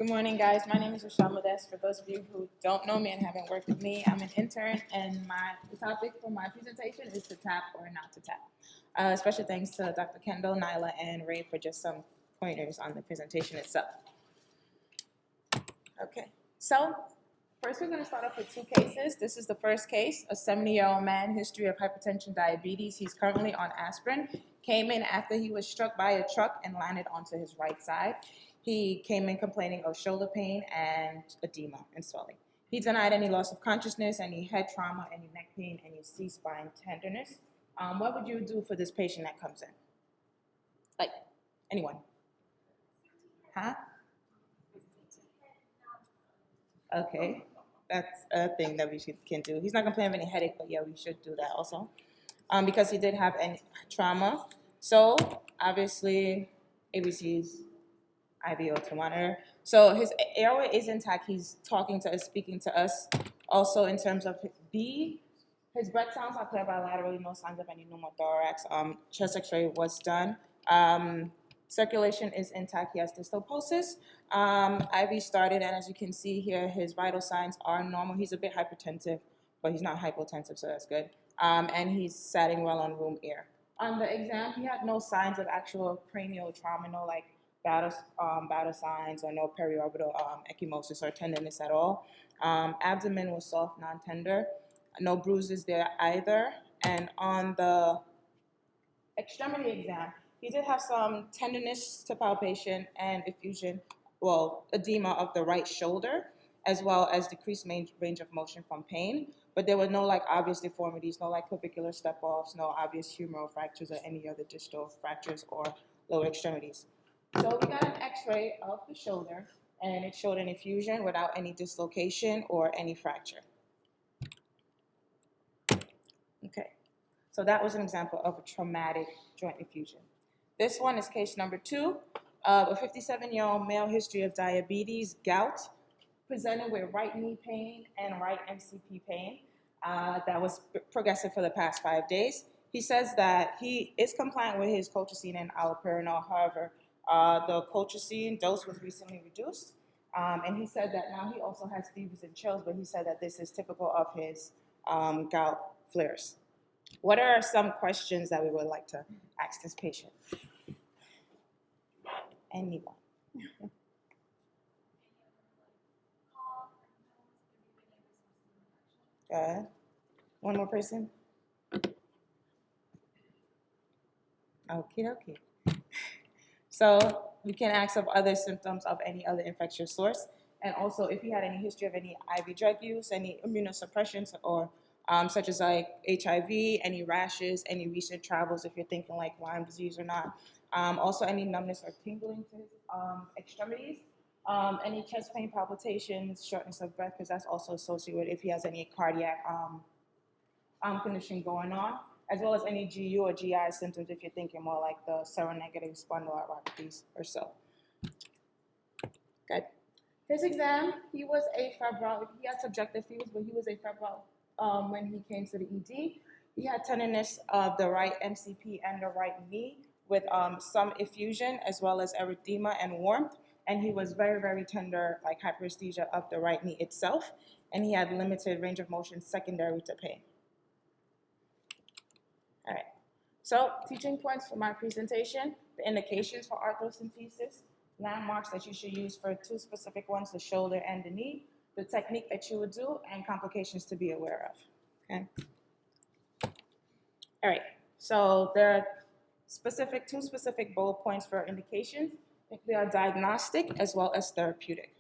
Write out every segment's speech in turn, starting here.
Good morning, guys. My name is Rachelle Modeste. For those of you who don't know me and haven't worked with me, I'm an intern, and the topic for my presentation is to tap or not to tap. Special thanks to Dr. Kendall, Nyla, and Ray for just some pointers on the presentation itself. Okay, so first we're going to start off with two cases. This is the first case, a 70-year-old man, history of hypertension, diabetes. He's currently on aspirin. Came in after he was struck by a truck and landed onto his right side. He came in complaining of shoulder pain and edema and swelling. He denied any loss of consciousness, any head trauma, any neck pain, any C-spine tenderness. What would you do for this patient that comes in? Like, anyone? Huh? Okay, that's a thing that we can do. He's not complaining of any headache, but yeah, we should do that also. Because he did have any trauma. So, obviously, ABC's IVO to monitor. So his airway is intact. He's talking to us, speaking to us. Also, in terms of his breath sounds are clear bilaterally, no signs of any pneumothorax. Chest X-ray was done. Circulation is intact. He has distal pulses. IV started, and as you can see here, his vital signs are normal. He's a bit hypertensive, but he's not hypotensive, so that's good. And he's sitting well on room air. On the exam, he had no signs of actual cranial trauma, no like battle signs or no periorbital ecchymosis or tenderness at all. Abdomen was soft, non-tender. No bruises there either. And on the extremity exam, he did have some tenderness to palpation and effusion, edema of the right shoulder, as well as decreased range of motion from pain. But there were no like obvious deformities, no like clavicular step-offs, no obvious humeral fractures or any other distal fractures or lower extremities. So we got an X-ray of the shoulder, and it showed an effusion without any dislocation or any fracture. Okay, so that was an example of a traumatic joint effusion. This one is case number 2, a 57-year-old male, history of diabetes, gout, presented with right knee pain and right MCP pain that was progressive for the past 5 days. He says that he is compliant with his colchicine and allopurinol. However, the colchicine dose was recently reduced, and he said that now he also has fevers and chills, but he said that this is typical of his gout flares. What are some questions that we would like to ask this patient? Anyone? Good. One more person? Okie dokie. So we can ask of other symptoms of any other infectious source, and also if he had any history of any IV drug use, any immunosuppressions, or such as like HIV, any rashes, any recent travels, if you're thinking like Lyme disease or not. Also any numbness or tingling to his extremities. Any chest pain, palpitations, shortness of breath, because that's also associated with if he has any cardiac condition going on, as well as any GU or GI symptoms if you're thinking more like the seronegative spondyloarthropathies or so. Good. His exam, he had subjective fevers, but he was afebrile when he came to the ED. He had tenderness of the right MCP and the right knee with some effusion as well as erythema and warmth. And he was very, very tender, like hyperesthesia of the right knee itself. And he had limited range of motion secondary to pain. All right, so teaching points for my presentation, the indications for arthrocentesis, landmarks that you should use for 2 specific ones, the shoulder and the knee, the technique that you would do, and complications to be aware of, okay? All right, so there are 2 specific bullet points for indications. They are diagnostic as well as therapeutic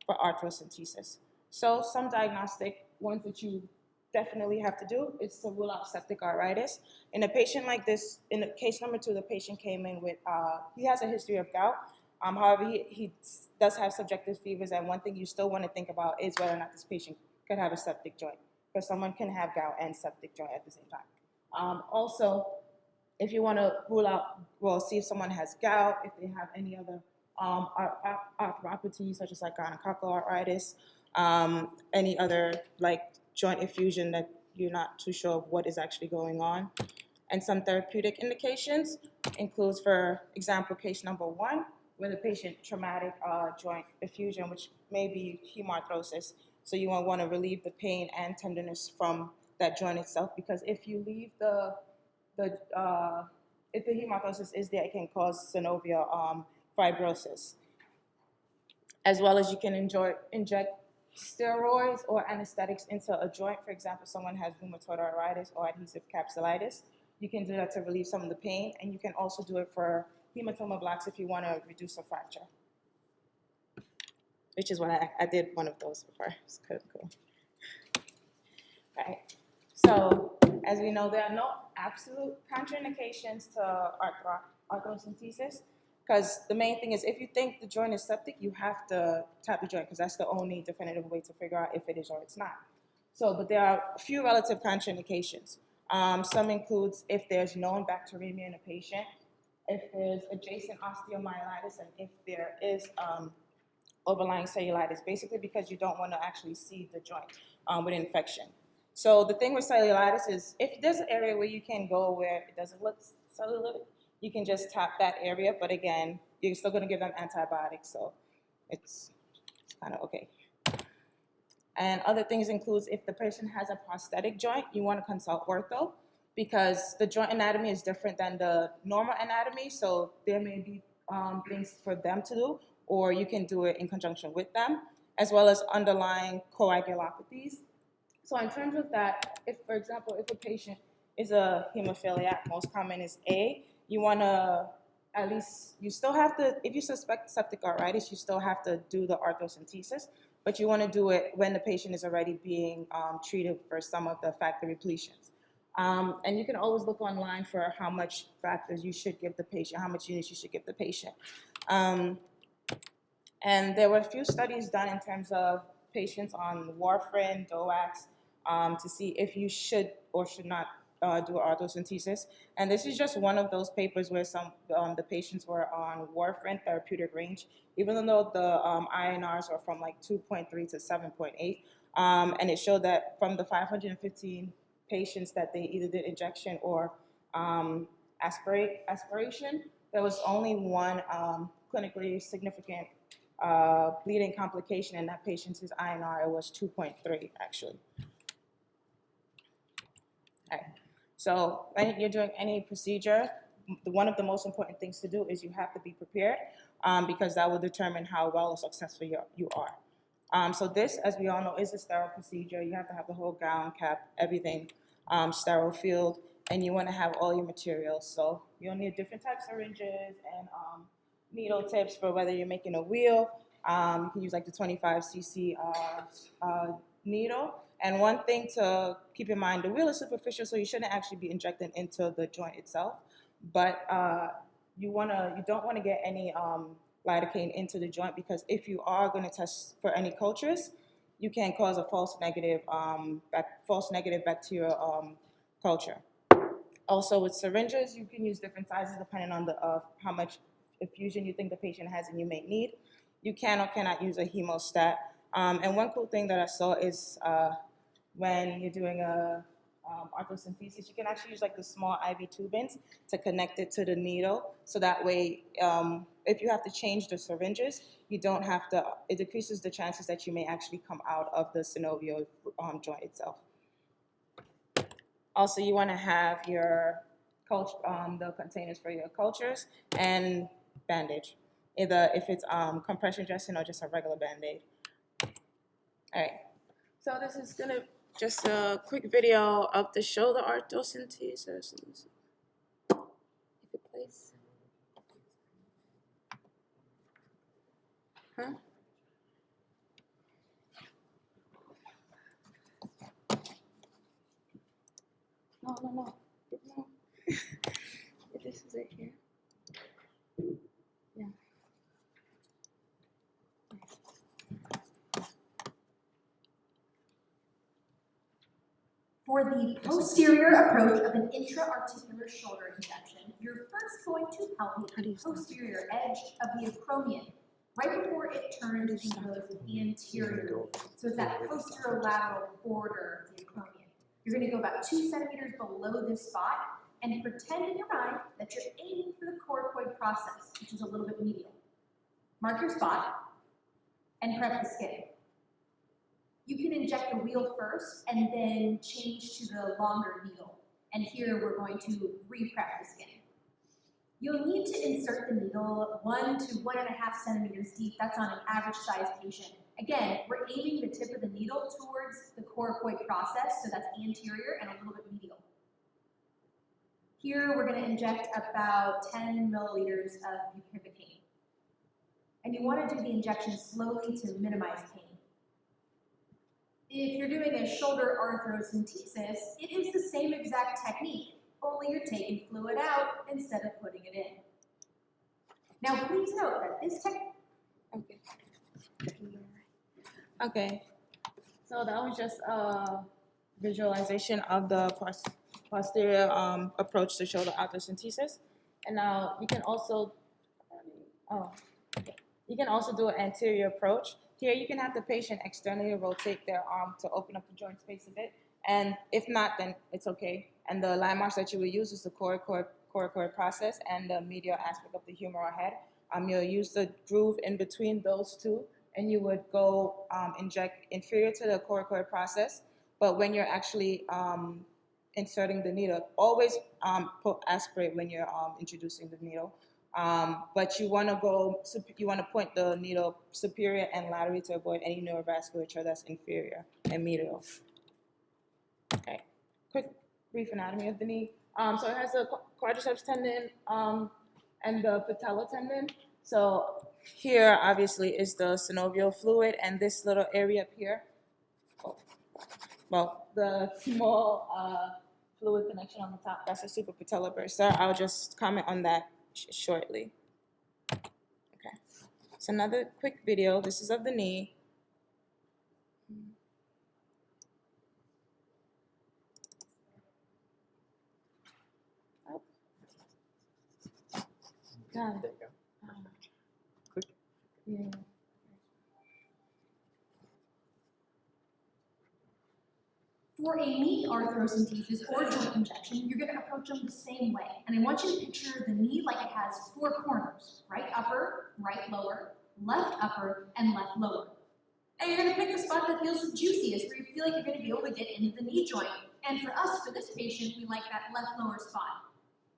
for arthrocentesis. So some diagnostic ones that you definitely have to do is to rule out septic arthritis. In a patient like this, in case number 2, the patient came in with, he has a history of gout. However, he does have subjective fevers, and one thing you still want to think about is whether or not this patient could have a septic joint, because someone can have gout and septic joint at the same time. Also, if you want to rule out, see if someone has gout, if they have any other arthropathy, such as like gonococcal arthritis, any other like joint effusion that you're not too sure of what is actually going on. And some therapeutic indications includes, for example, case number 1, with a patient traumatic joint effusion, which may be hemarthrosis. So you want to relieve the pain and tenderness from that joint itself, because if you leave the if the hemarthrosis is there, it can cause synovial fibrosis. As well as you can inject steroids or anesthetics into a joint. For example, someone has rheumatoid arthritis or adhesive capsulitis. You can do that to relieve some of the pain, and you can also do it for hematoma blocks if you want to reduce a fracture, which is what I did one of those before. It's kind of cool. Right. So, as we know, there are no absolute contraindications to arthrocentesis, because the main thing is if you think the joint is septic, you have to tap the joint, because that's the only definitive way to figure out if it is or it's not. So, but there are a few relative contraindications. Some includes if there's known bacteremia in a patient, if there's adjacent osteomyelitis, and if there is overlying cellulitis, basically because you don't want to actually see the joint with infection. So the thing with cellulitis is if there's an area where you can go where it doesn't look cellular, you can just tap that area, but again, you're still going to give them antibiotics, so it's kind of okay. And other things includes if the patient has a prosthetic joint, you want to consult ortho, because the joint anatomy is different than the normal anatomy, so there may be things for them to do, or you can do it in conjunction with them, as well as underlying coagulopathies. So in terms of that, if, for example, if a patient is a hemophiliac, most common is A, you want to at least, you still have to, if you suspect septic arthritis, you still have to do the arthrocentesis, but you want to do it when the patient is already being treated for some of the factor repletions. And you can always look online for how much factors you should give the patient, how much units you should give the patient. And there were a few studies done in terms of patients on warfarin, DOACs, to see if you should or should not do arthrocentesis. And this is just one of those papers where some the patients were on warfarin therapeutic range, even though the INRs are from like 2.3 to 7.8. And it showed that from the 515 patients that they either did injection or aspiration, there was only one clinically significant bleeding complication in that patient's INR. It was 2.3 actually. Okay. So when you're doing any procedure, one of the most important things to do is you have to be prepared, because that will determine how well or successful you are. So this, as we all know, is a sterile procedure. You have to have the whole gown, cap, everything sterile filled, and you want to have all your materials. So you'll need different types of syringes and needle tips for whether you're making a wheel. You can use like the 25 cc needle. And one thing to keep in mind, the wheel is superficial, so you shouldn't actually be injecting into the joint itself. But you don't want to get any lidocaine into the joint, because if you are going to test for any cultures, you can cause a false negative bacterial culture. Also, with syringes, you can use different sizes depending on how much effusion you think the patient has and you may need. You can or cannot use a hemostat. And one cool thing that I saw is when you're doing a arthrocentesis, you can actually use like the small IV tubings to connect it to the needle. So that way, if you have to change the syringes, you don't have to, it decreases the chances that you may actually come out of the synovial joint itself. Also, you want to have your the containers for your cultures and bandage, either if it's compression dressing or just a regular Band-Aid. All right, so this is gonna just a quick video of the shoulder arthrocentesis. If it plays. Huh? No. This is it here. Yeah. For the posterior approach of an intra-articular shoulder injection, you're first going to palpate the posterior edge of the acromion, right before it turns and goes anteriorly. So it's that posterolateral border of the acromion. You're going to go about 2 centimeters below this spot and pretend in your mind that you're aiming for the coracoid process, which is a little bit medial. Mark your spot and prep the skin. You can inject the wheel first and then change to the longer needle. And here we're going to re-prep the skin. You'll need to insert the needle 1 to 1.5 centimeters deep. That's on an average size patient. Again, we're aiming the tip of the needle towards the coracoid process, so that's anterior and a little bit medial. Here we're going to inject about 10 milliliters of bupivacaine. And you want to do the injection slowly to minimize pain. If you're doing a shoulder arthrocentesis, it is the same exact technique, only you're taking fluid out instead of putting it in. Now please note that this technique... Okay, so that was just a visualization of the posterior approach to shoulder arthrocentesis. And now you can also, you can also do an anterior approach. Here you can have the patient externally rotate their arm to open up the joint space a bit. And if not, then it's okay. And the landmarks that you will use is the coracoid process and the medial aspect of the humeral head. You'll use the groove in between those two, and you would go inject inferior to the coracoid process. But when you're actually inserting the needle, always aspirate when you're introducing the needle. But you want to point the needle superior and laterally to avoid any neurovasculature that's inferior and medial. Okay, quick brief anatomy of the knee. So it has the quadriceps tendon and the patella tendon. So here, obviously, is the synovial fluid, and this little area up here, well, the small fluid connection on the top, that's a suprapatellar bursa. I'll just comment on that shortly. Okay, so another quick video. This is of the knee. Oh. Got it. Click. Yeah. For a knee arthrocentesis or joint injection, you're going to approach them the same way. And I want you to picture the knee like it has 4 corners: right upper, right lower, left upper, and left lower. And you're going to pick the spot that feels the juiciest, where you feel like you're going to be able to get into the knee joint. And for us, for this patient, we like that left lower spot.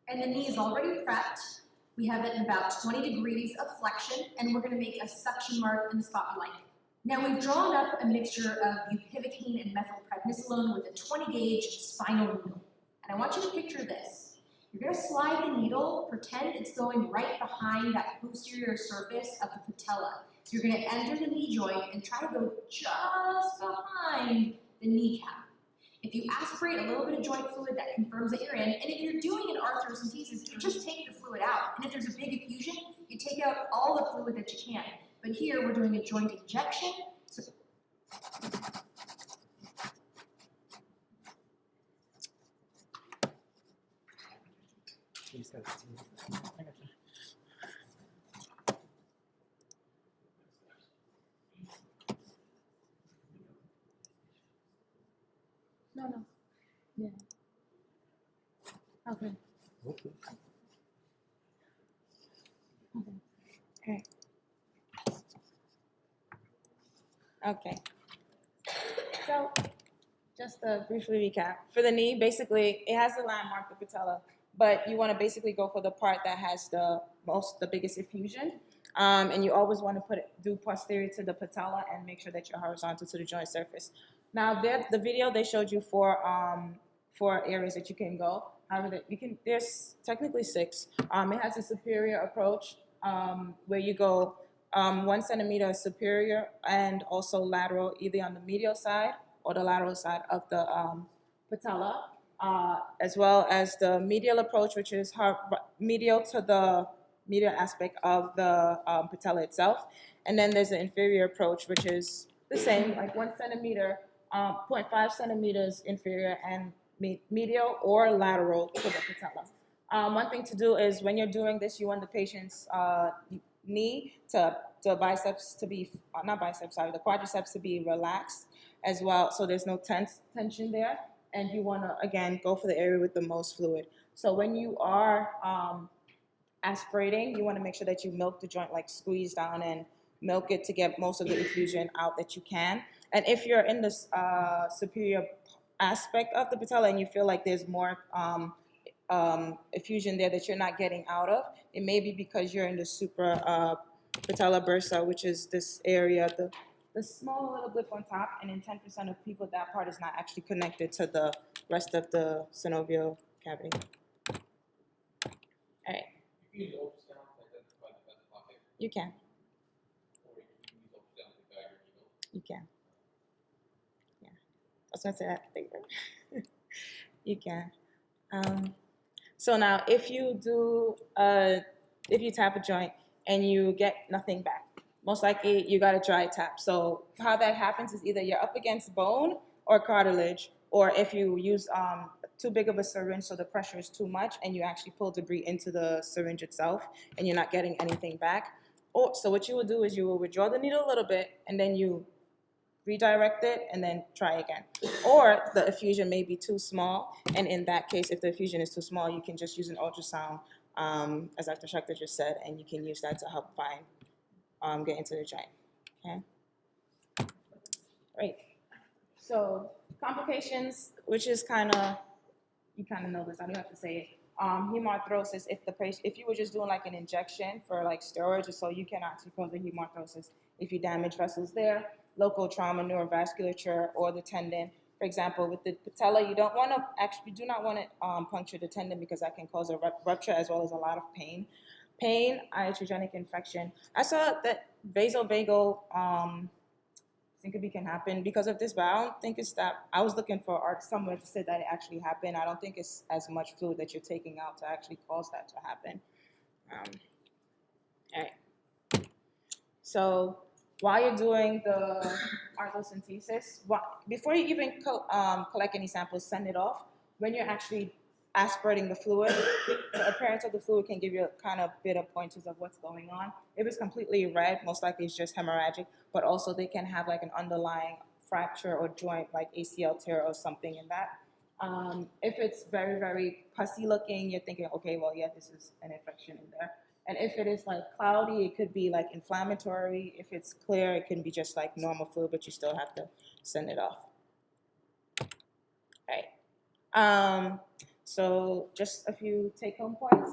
And the knee is already prepped. We have it in about 20 degrees of flexion, and we're going to make a suction mark in the spot we like. Now we've drawn up a mixture of bupivacaine and methylprednisolone with a 20-gauge spinal needle. And I want you to picture this. You're going to slide the needle, pretend it's going right behind that posterior surface of the patella. So you're going to enter the knee joint and try to go just behind the kneecap. If you aspirate a little bit of joint fluid, that confirms that you're in. And if you're doing an arthrocentesis, you just take the fluid out. And if there's a big effusion, you take out all the fluid that you can. But here we're doing a joint injection. So No. Yeah. Okay. Okay. Okay. So, just to briefly recap, for the knee, basically, it has the landmark, the patella, but you want to basically go for the part that has the biggest effusion, and you always want to do posterior to the patella and make sure that you're horizontal to the joint surface. Now, the video they showed you for areas that you can go. However, there's technically 6. It has a superior approach where you go 1 centimeter superior and also lateral, either on the medial side or the lateral side of the patella, as well as the medial approach, which is medial to the medial aspect of the patella itself. And then there's the inferior approach, which is the same, like 1 centimeter, 0.5 centimeters inferior and medial or lateral to the patella. One thing to do is when you're doing this, you want the patient's knee the biceps to be, not biceps, sorry, the quadriceps to be relaxed as well, so there's no tension there. And you want to, again, go for the area with the most fluid. So when you are aspirating, you want to make sure that you milk the joint, like squeeze down and milk it to get most of the effusion out that you can. And if you're in this superior aspect of the patella and you feel like there's more effusion there that you're not getting out of, it may be because you're in the supra patella bursa, which is this area, the small little blip on top, and in 10% of people, that part is not actually connected to the rest of the synovial cavity. All right. You can use ultrasound to identify the best pocket, You can. or you can use ultrasound to guide your needle. You can. Yeah. I was gonna say that later. You can. So now, if you tap a joint and you get nothing back, most likely you got a dry tap. So how that happens is either you're up against bone or cartilage, or if you use too big of a syringe, so the pressure is too much, and you actually pull debris into the syringe itself, and you're not getting anything back. Or so what you will do is you will withdraw the needle a little bit, and then you redirect it, and then try again. Or the effusion may be too small, and in that case, if the effusion is too small, you can just use an ultrasound, as Dr. Schechter just said, and you can use that to help find, get into the joint. Okay. Great. So complications, which is you kind of know this. I don't have to say it. Hemarthrosis. If you were just doing like an injection for like steroids, or so, you can actually cause a hemarthrosis if you damage vessels there. Local trauma, neurovasculature, or the tendon. For example, with the patella, you do not want to puncture the tendon because that can cause a rupture as well as a lot of pain. Iatrogenic infection. I saw that vasovagal syncope can happen because of this, but I don't think it's that. I was looking for somewhere to say that it actually happened. I don't think it's as much fluid that you're taking out to actually cause that to happen. All right. So while you're doing the arthrocentesis, before you even collect any samples, send it off. When you're actually aspirating the fluid, the appearance of the fluid can give you a kind of bit of pointers of what's going on. If it's completely red, most likely it's just hemorrhagic, but also they can have like an underlying fracture or joint, like ACL tear or something in that. If it's very, very pussy looking, you're thinking, okay, well, yeah, this is an infection in there. And if it is like cloudy, it could be like inflammatory. If it's clear, it can be just like normal fluid, but you still have to send it off. All right. So just a few take-home points.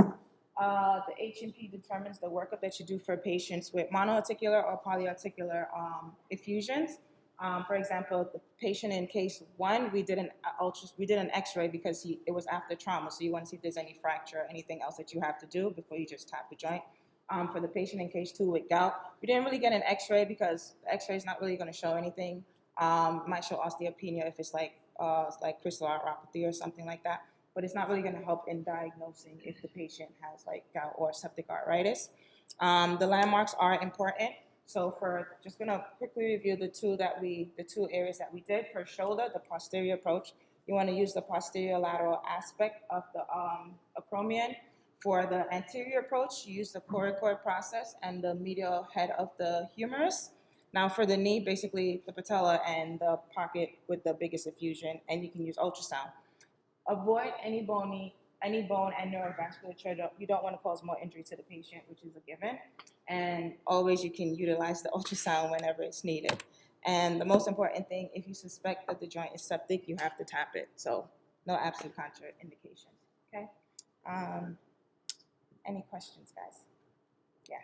The H&P determines the workup that you do for patients with monoarticular or polyarticular effusions. For example, the patient in case 1, we did an X-ray because it was after trauma, so you want to see if there's any fracture or anything else that you have to do before you just tap the joint. For the patient in case 2 with gout, we didn't really get an X-ray because the X-ray is not really going to show anything. It might show osteopenia if it's like crystallopathy or something like that, but it's not really going to help in diagnosing if the patient has like gout or septic arthritis. The landmarks are important. So just gonna quickly review the two areas that we did. For shoulder, the posterior approach, you want to use the posterior lateral aspect of the acromion. For the anterior approach, you use the coracoid process and the medial head of the humerus. Now for the knee, basically the patella and the pocket with the biggest effusion, and you can use ultrasound. Avoid any bone and neurovasculature. You don't want to cause more injury to the patient, which is a given. And always you can utilize the ultrasound whenever it's needed. And the most important thing, if you suspect that the joint is septic, you have to tap it. So no absolute contraindications. Okay. Any questions, guys? Yeah.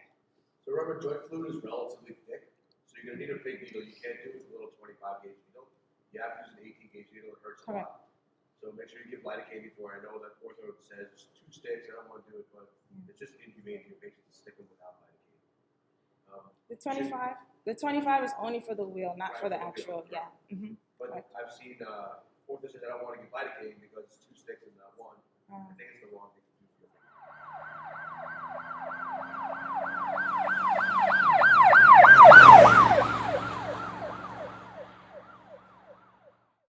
So remember, joint fluid is relatively thick, so you're gonna need a big needle. You can't do it with a little 25 gauge needle. You have to use an 18 gauge needle. It hurts a lot. So make sure you give lidocaine before. I know that ortho says 2 sticks. I don't want to do it, but it's just inhumane to your patient to stick them without lidocaine. The 25 is only for the wheel, not for the actual. Yeah. Mm-hmm. But Right. I've seen ortho says I don't want to give lidocaine because it's 2 sticks and not 1. I think it's the wrong thing.